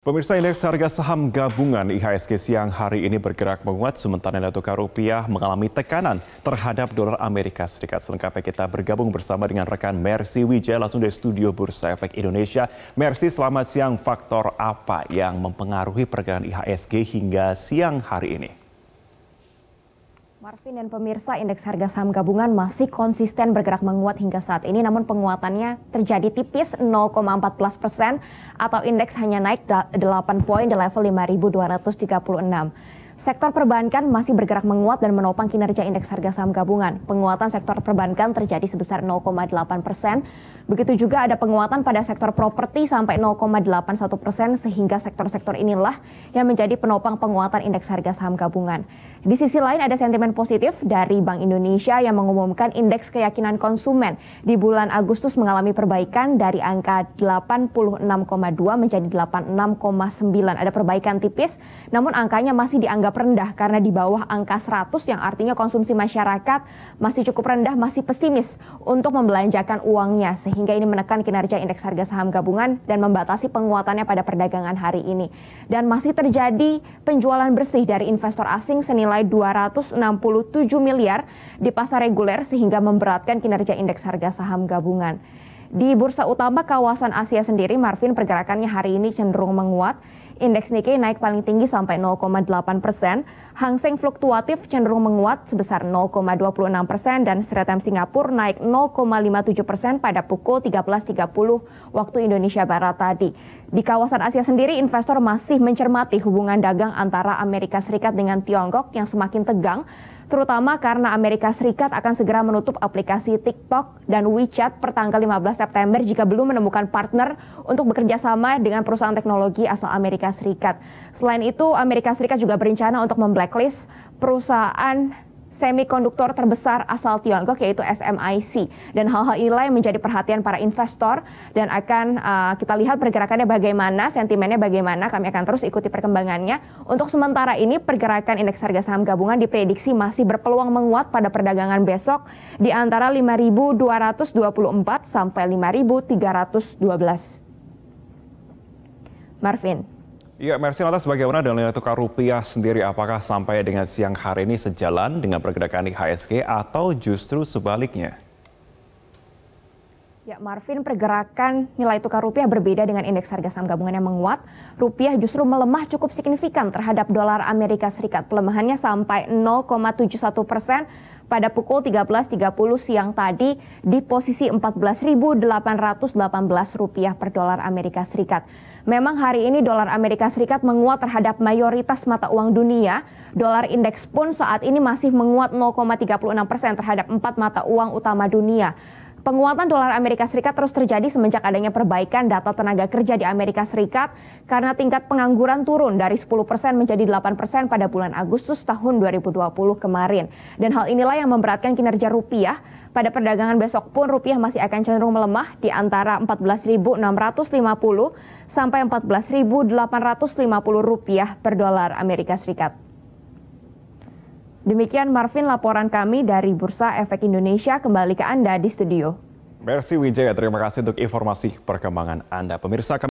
Pemirsa, indeks harga saham gabungan IHSG siang hari ini bergerak menguat sementara nilai tukar rupiah mengalami tekanan terhadap dolar Amerika Serikat. Selengkapnya kita bergabung bersama dengan rekan Mercy Wijaya langsung dari studio Bursa Efek Indonesia. Mercy, selamat siang. Faktor apa yang mempengaruhi pergerakan IHSG hingga siang hari ini? Marvin dan pemirsa, indeks harga saham gabungan masih konsisten bergerak menguat hingga saat ini, namun penguatannya terjadi tipis 0,14% atau indeks hanya naik 8 poin di level 5.236. Sektor perbankan masih bergerak menguat dan menopang kinerja indeks harga saham gabungan. Penguatan sektor perbankan terjadi sebesar 0,8%. Begitu juga ada penguatan pada sektor properti sampai 0,81%, sehingga sektor-sektor inilah yang menjadi penopang penguatan indeks harga saham gabungan. Di sisi lain ada sentimen positif dari Bank Indonesia yang mengumumkan indeks keyakinan konsumen di bulan Agustus mengalami perbaikan dari angka 86,2 menjadi 86,9. Ada perbaikan tipis, namun angkanya masih dianggap rendah karena di bawah angka 100, yang artinya konsumsi masyarakat masih cukup rendah, masih pesimis untuk membelanjakan uangnya, sehingga ini menekan kinerja indeks harga saham gabungan dan membatasi penguatannya pada perdagangan hari ini. Dan masih terjadi penjualan bersih dari investor asing senilai 267 miliar di pasar reguler, sehingga memberatkan kinerja indeks harga saham gabungan. Di bursa utama kawasan Asia sendiri, Marvin, pergerakannya hari ini cenderung menguat. Indeks Nikkei naik paling tinggi sampai 0,8%, Hang Seng fluktuatif cenderung menguat sebesar 0,26% dan Straits Times Singapura naik 0,57% pada pukul 13.30 waktu Indonesia Barat tadi. Di kawasan Asia sendiri, investor masih mencermati hubungan dagang antara Amerika Serikat dengan Tiongkok yang semakin tegang, terutama karena Amerika Serikat akan segera menutup aplikasi TikTok dan WeChat per tanggal 15 September jika belum menemukan partner untuk bekerja sama dengan perusahaan teknologi asal Amerika Serikat. Selain itu, Amerika Serikat juga berencana untuk memblacklist perusahaan semikonduktor terbesar asal Tiongkok, yaitu SMIC. Dan hal-hal inilah yang menjadi perhatian para investor, dan akan kita lihat pergerakannya bagaimana, sentimennya bagaimana. Kami akan terus ikuti perkembangannya. Untuk sementara ini, pergerakan indeks harga saham gabungan diprediksi masih berpeluang menguat pada perdagangan besok di antara 5.224 sampai 5.312. Marvin. Ya, Mercy, lantas bagaimana dengan nilai tukar rupiah sendiri? Apakah sampai dengan siang hari ini sejalan dengan pergerakan IHSG atau justru sebaliknya? Ya, Marvin, pergerakan nilai tukar rupiah berbeda dengan indeks harga saham gabungan yang menguat. Rupiah justru melemah cukup signifikan terhadap dolar Amerika Serikat. Pelemahannya sampai 0,71% pada pukul 13.30 siang tadi di posisi 14.818 rupiah per dolar Amerika Serikat. Memang hari ini dolar Amerika Serikat menguat terhadap mayoritas mata uang dunia. Dolar indeks pun saat ini masih menguat 0,36% terhadap 4 mata uang utama dunia. Penguatan dolar Amerika Serikat terus terjadi semenjak adanya perbaikan data tenaga kerja di Amerika Serikat karena tingkat pengangguran turun dari 10% menjadi 8% pada bulan Agustus tahun 2020 kemarin. Dan hal inilah yang memberatkan kinerja rupiah. Pada perdagangan besok pun rupiah masih akan cenderung melemah di antara 14.650 sampai 14.850 rupiah per dolar Amerika Serikat. Demikian Marvin, laporan kami dari Bursa Efek Indonesia. Kembali ke Anda di studio. Mercy Wijaya, terima kasih untuk informasi perkembangan Anda. Pemirsa,